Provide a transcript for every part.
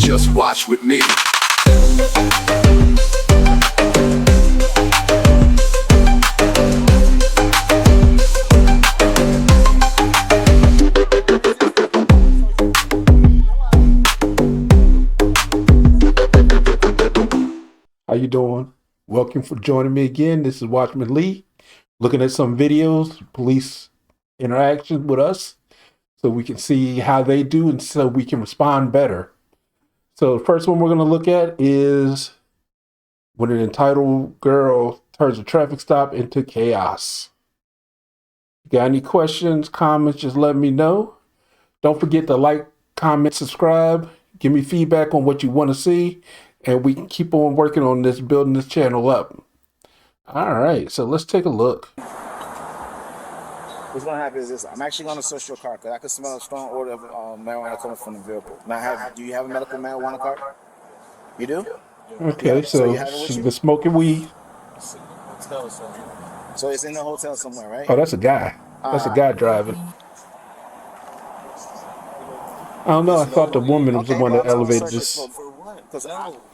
just watch with me. How you doing? Welcome for joining me again. This is Watchman Lee, looking at some videos, police interaction with us, so we can see how they do and so we can respond better. So the first one we're going to look at is when an entitled girl turns a traffic stop into chaos. Got any questions, comments, just let me know. Don't forget to like, comment, subscribe. Give me feedback on what you want to see, and we can keep on working on this, building this channel up. All right, so let's take a look. What's going to happen is this. I'm actually going to search your car because I can smell a strong odor of marijuana coming from the vehicle. Now, do you have a medical marijuana card? You do? Okay, so she's been smoking weed. So it's in the hotel somewhere, right? Oh, that's a guy. That's a guy driving. I don't know. I thought the woman was the one that elevated this.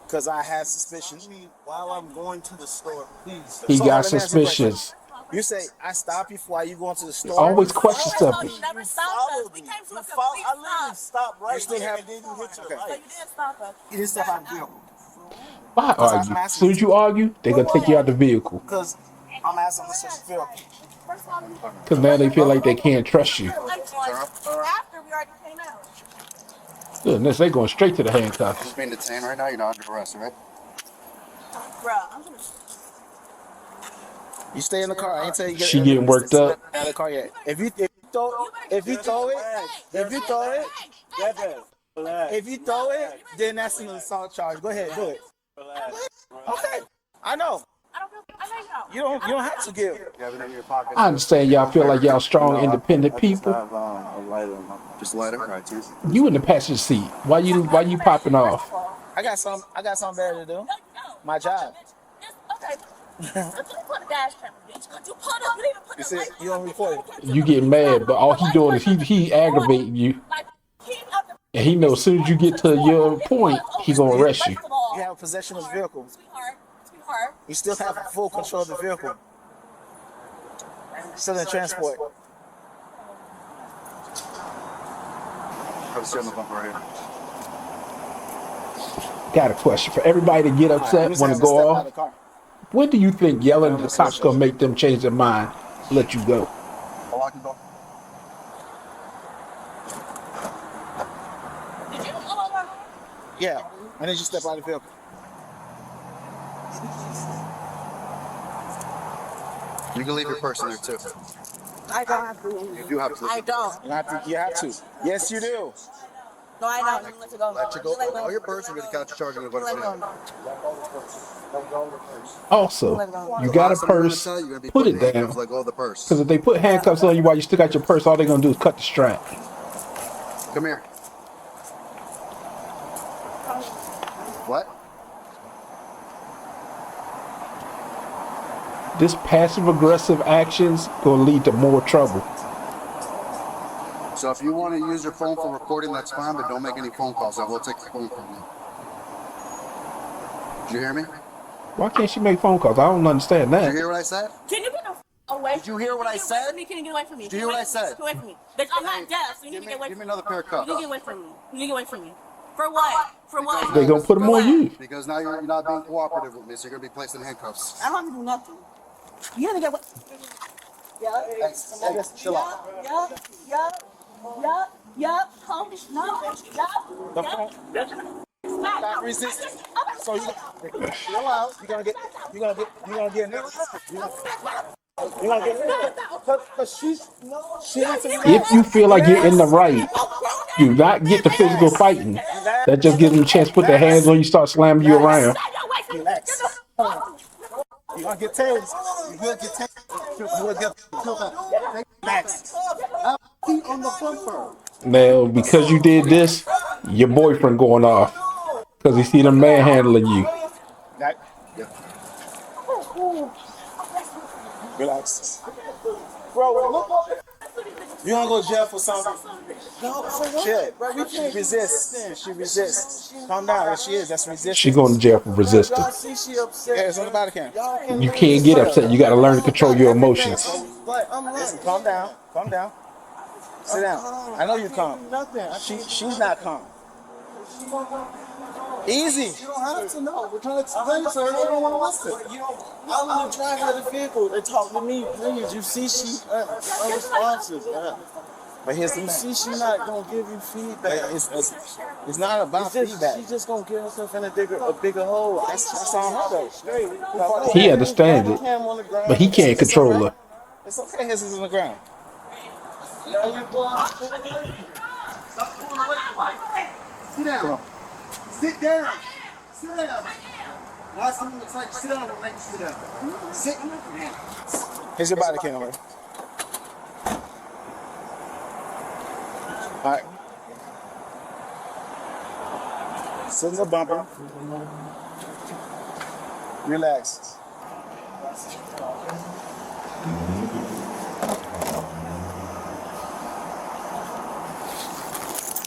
Because I have suspicions. While I'm going to the store, please. He got suspicious. You say, I stop you while you going to the store? Always question stuff. You never stopped us. We came to a complete I literally stopped right You still there have- and didn't hit your So light. you didn't stop us. You didn't step out of the vehicle. Why argue? As soon as you argue, they're going to take you out the vehicle. Because I'm asking to search the vehicle. First of all, Because now they feel like they can't trust you. after we already came out. Goodness, they going straight to the handcuffs. Just being detained right now, you're not under arrest, right? Bruh, I'm gonna. You stay in the car. I ain't tell you. She getting worked up. Out of the car yet. If you throw it, then that's an assault charge. Go ahead, do it. Okay, I know. I know you don't. You don't have to give. You have it in your pocket. I understand y'all feel like y'all strong, independent people. Just lighter, right? Cheers. You in the passenger seat. Why you popping off? I got something better to do. My job. Okay. You put a dash camera, bitch. You put up. You didn't even put You the see, light you don't report it. You getting mad, but all he doing is he aggravating you. like keep up the. And he knows as soon as you get to your point, he gonna arrest you. First of all, You have possession of the vehicle. sweetheart. You still have full control of the vehicle. Still in transport. Have a seat on the bumper right here. Got a question for everybody to get upset, Who's want to gonna go step out off. of the car? When do you think yelling at the cops gonna make them change their mind, let you go? I'll lock the door. Did you know about Yeah, and then you step out of the vehicle. You can leave your purse in there too. I don't have to. You do have to. I don't. You have to. Yes, you do. No, I don't. You let you go. Let you go. Oh, your purse, we're going to catch you charging you. Let go. Also, you got a purse, put it down. Let go of the purse. Because if they put handcuffs on you while you still got your purse, all they're gonna do is cut the strap. Come here. What? This passive aggressive actions gonna lead to more trouble. So if you want to use your phone for recording, that's fine, but don't make any phone calls. I will take the phone from you. Did you hear me? Why can't she make phone calls? I don't understand Did you that. hear what I said? Can you get away? Did you hear what I said? Can you get away from me? Did you hear what I said? Get away from me. Bitch, I'm not deaf, so you need to get away Give from me me. another pair of You need to cuffs. get away from me. You need to get away from me. For what? For what? They gonna put them on you. Because now you're not being cooperative with me, so you're going to be placed in handcuffs. I don't have to do nothing. You gotta get away. Hey, chill out. Yup. Homie, no. Stop resisting. So you chill out. You're gonna get Cause she needs to If you feel like you're in the right, do not get the physical fighting. That just gives them a chance to put their hands on you, start slamming you around. relax. You're gonna get tased. You will get tased. You will get relax. Feet on the bumper. Now, because you did this, your boyfriend going off because he see them manhandling you. That, yeah. Relax. Bro, look up. You wanna go to jail for something? No, for what? Shit. Bro, we She can't resists. She resists. Calm down. Yes, she is. That's resistance. She going to jail for Y'all resisting. see she upset. Yeah, it's on the body cam. Y'all can You literally can't get tell. upset. You got to learn to control your Everything, emotions. like, I'm like, Listen, calm down. Calm down. Sit down. I know you're calm. Nothing. She's not calm. Easy. You don't have to know. We're trying to explain to her. They don't want to listen. I'm the driver of the vehicle. They talk to me, please. You see, she unresponsive. But here's the You thing. see, she not gonna give you feedback. It's not about feedback. She's just gonna get herself in a bigger hole. That's on her though. Straight. He understands it, but he can't control her. It's okay. His is on the ground. Sit down. Sit down. Sit down. Last time it's like, sit down, we'll make you sit down. Sit down. Here's your body camera. All right. Sit in the bumper. Relax.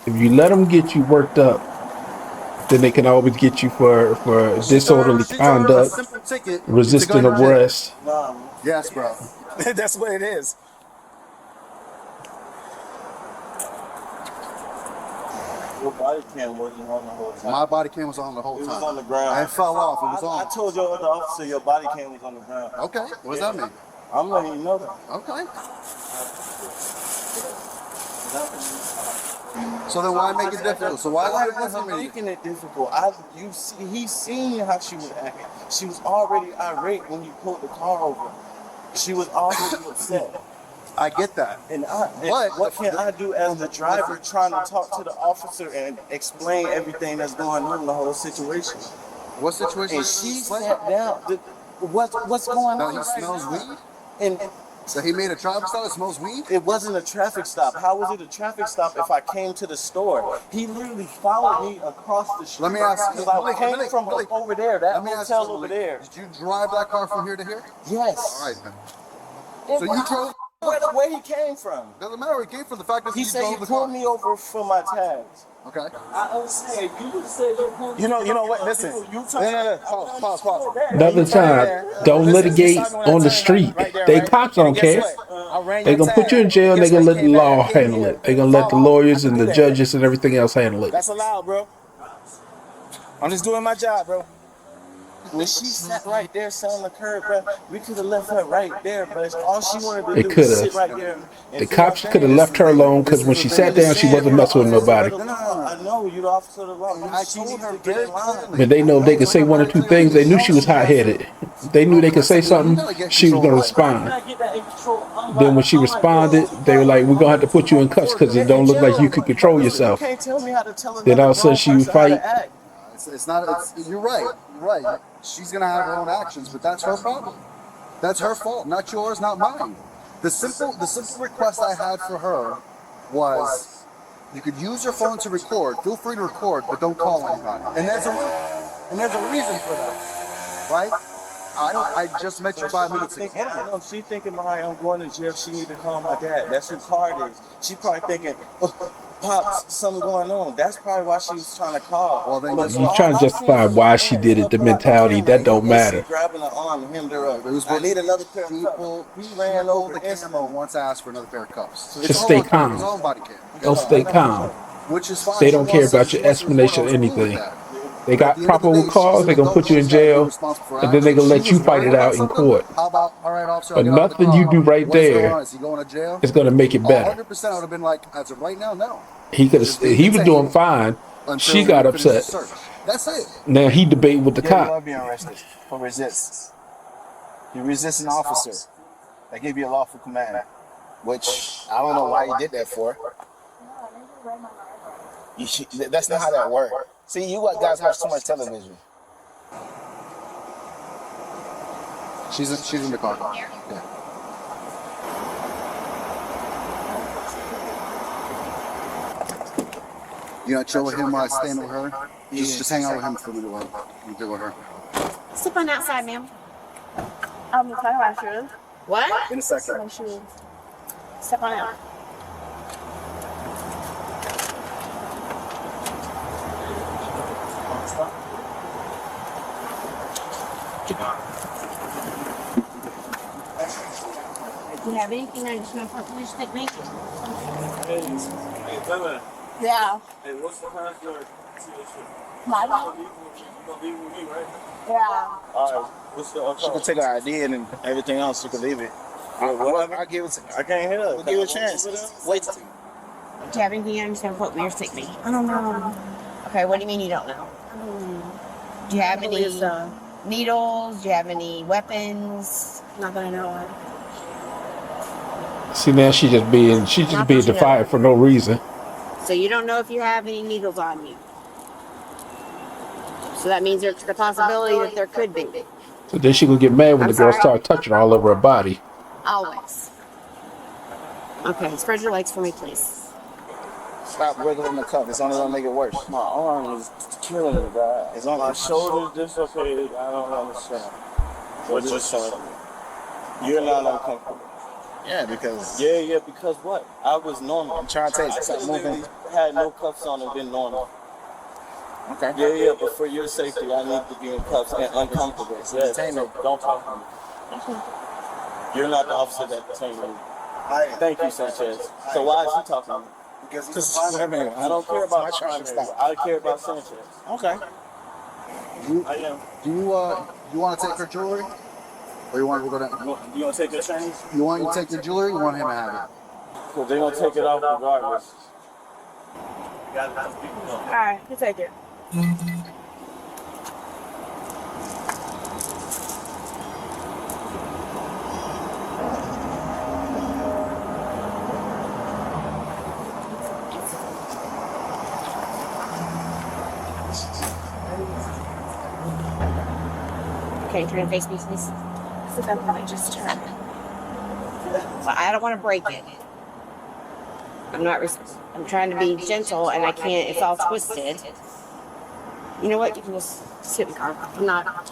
If you let them get you worked up, then they can always get you for disorderly She told her a conduct, simple ticket. resisting to go to jail. arrest. Yes, bro. That's what it is. Your body cam wasn't on the whole time. My body cam was on the whole It time. was on the ground. I fell off. It was I on. told your other officer your body cam was on the ground. Okay. What does that mean? I'm letting you know that. Okay. So then why make it difficult? So why is it I'm difficult? making it difficult. He's seen how she was acting. She was already irate when you pulled the car over. She was already upset. I get that. And But- what can I do as the driver trying to talk to the officer and explain everything that's going on in the whole situation? What situation? And she sat down. What's going Now on? he smells weed? And So he made a traffic stop that smells weed? it wasn't a traffic stop. How was it a traffic stop if I came to the store? He literally followed me across the street. Let me ask you. Because I came from Malik, over there, that let me ask you hotel something, over Malik. there. Did you drive that car from here to here? Yes. All right, then. So you drove. Where he came from? Doesn't matter. It came from the fact that He you said he drove the car. pulled me over for my tags. Okay. I understand. You said You know what? Listen. No. Pause. Another time, don't litigate on the street. They cops don't care. They gonna put you in jail and they gonna let the law handle it. They gonna let the lawyers and the judges and everything else handle it. That's allowed, bro. I'm just doing my job, bro. when she sat right there selling the curb, bro, we could have left her right there, but all she wanted to They do was coulda. sit right there. The cops could have left her alone because when she sat down, she wasn't messing with nobody. No, I know you're the officer of the law. I told her get in line. But they know if they could say one or two things, they knew she was hot-headed. They knew they could say something, she was gonna respond. Then when she responded, they were like, "We're gonna have to put you in cuffs because it don't look like you could control yourself." You can't tell me how to tell Then all of a sudden she would fight. It's not. You're right. You're right. She's gonna have her own actions, but that's her problem. That's her fault, not yours, not mine. The simple request I had for her was, you could use your phone to record. Feel free to record, but don't call anybody. And there's a reason for that, right? I just met you 5 minutes ago. I know she thinking, I'm going to jail. She need to call my dad. That's who card is. She probably thinking, Pops, something going on. That's probably why she was trying to call. Well, then You trying to justify why she did it, the mentality, that don't matter. Grabbing her arm and hemmed her up. It was I need another pair of cuffs. people. We ran over the the camera incident. once asked for another pair of cuffs. Just stay calm. His own body cam. Don't stay calm. Which is fine. They don't care about your explanation or anything. They got proper cause, they gonna put you in jail, and then they gonna let you fight it out in court. How about, all right, officer, But nothing you do right there is he going to jail? is gonna make it better. 100% I would have been like, as of right now, no. He was doing fine. She got upset. That's it. Now he debating with the You are cop. being arrested for resist. You resist an officer. They give you a lawful command, which I don't know why you did that for. That's not how that works. See, you guys watch too much television. She's in the car. Yeah. You know, chill with him while I stand with her. Just hang out with him for a minute while you deal with her. Step on outside, ma'am. Talk about shoes. What? In a second. My shoes. Step on out. Do you have anything on your front police technique? Hey, Lemon. Yeah. Hey, what's the password? My You gonna leave with me, right? Yeah. All right. What's the She can take her ID and then everything else. She can leave it. I'll give it to I can't hear We'll it. give it a chance. Wait. Do you have anything on your front police technique? I don't know. Okay, what do you mean you don't know? Do you have any needles? Do you have any weapons? Not that I know of. See, now she just being defiant for no reason. So you don't know if you have any needles on you. So that means there's the possibility that there could be. So then she gonna get mad when I'm the girl sorry? start touching all over her body. Always. Okay, spread your legs for me, please. Stop wiggling the cuff. It's only gonna make it worse. My arm is killing me, guy. It's on My shoulder's dislocated. I don't understand. What you're saying? You're not uncomfortable. Yeah, because Yeah, because what? I was normal. I'm trying to tell you, stop moving. Had no cuffs on and been normal. Okay. Yeah, but for your safety, I need to be in cuffs and uncomfortable. Yes, Entertainment. so don't talk to me. You're not the officer that detained me. Thank you, Sanchez. So why is he talking to me? Because I don't care about primary. I care about Sanchez. Okay. I am. Do you want to take her jewelry, or you want to go down? You gonna take your chain? You want you to take your jewelry? Or you want him to have it? Because they're gonna take it off regardless. All right, you take it. Okay, turn and face me, please. So then I just turn. Well, I don't want to break it. I'm trying to be gentle, and I can't. It's all twisted. You know what? You can just sit in the car. I'm not.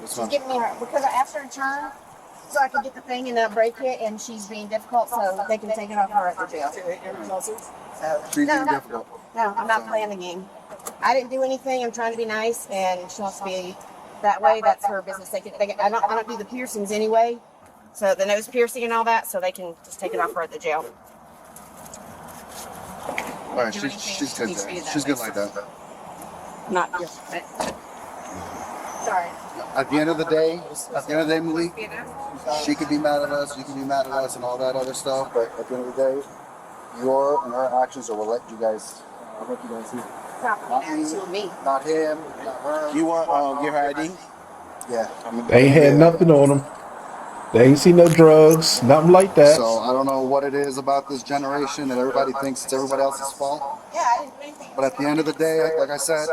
She's giving me her because I asked her to turn so I could get the thing and break it, and she's being difficult, so they can take it off her at the jail. Treat you difficult. No, I'm not playing the game. I didn't do anything. I'm trying to be nice, and she wants to be that way. That's her business. I don't do the piercings anyway, so the nose piercing and all that, so they can just take it off her at the jail. All right, she's good there. She's good like that. Not just. Sorry. At the end of the day, Malik, she could be mad at us, you can be mad at us, and all that other stuff. But at the end of the day, your and her actions will let you guys see. Not me, not him, not her. You want get her ID? Yeah. They ain't had nothing on them. They ain't seen no drugs, nothing like that. So I don't know what it is about this generation that everybody thinks it's everybody else's fault. Yeah, I didn't do anything. But at the end of the day, like I said,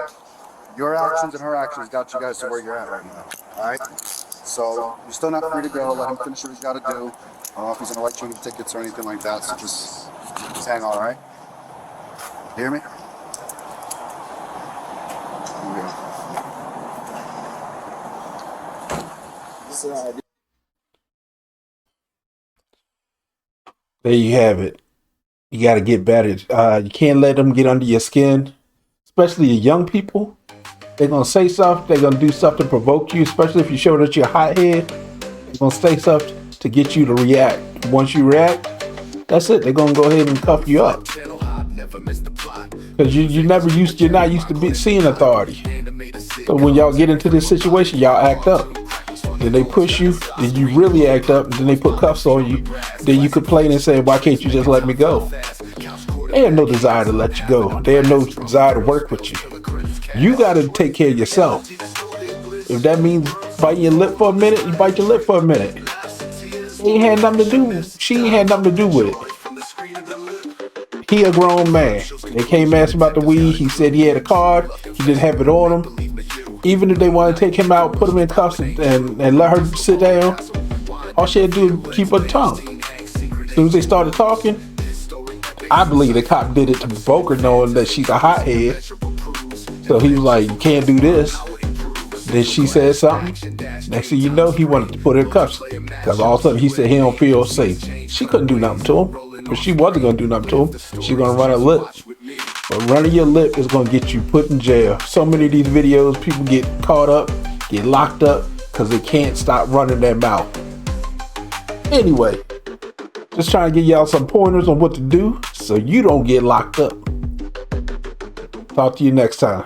your actions and her actions got you guys to where you're at right now. All right. So you're still not free to go. Let him finish what he's got to do. I don't know if he's gonna write you any tickets or anything like that. So just hang on, all right? You hear me? There you have it. You got to get better. You can't let them get under your skin, especially the young people. They're going to say something. They're going to do something to provoke you, especially if you show that you're a hothead. They're going to say something to get you to react. Once you react, that's it. They're going to go ahead and cuff you up. Because you're not used to seeing authority. So when y'all get into this situation, y'all act up. Then they push you, then you really act up, and then they put cuffs on you. Then you complain and say, why can't you just let me go? They have no desire to let you go. They have no desire to work with you. You got to take care of yourself. If that means biting your lip for a minute, you bite your lip for a minute. She ain't had nothing to do with it. He a grown man. They came ask about the weed. He said he had a card. He didn't have it on him. Even if they want to take him out, put him in cuffs and let her sit down, all she had to do was keep her tongue. As soon as they started talking, I believe the cop did it to provoke her, knowing that she's a hothead. So he was like, you can't do this. Then she said something. Next thing you know, he wanted to put her in cuffs. Because all of a sudden he said he don't feel safe. She couldn't do nothing to him. But she wasn't going to do nothing to him. She's going to run her lip. But running your lip is going to get you put in jail. So many of these videos, people get caught up, get locked up because they can't stop running their mouth. Anyway, just trying to give y'all some pointers on what to do so you don't get locked up. Talk to you next time.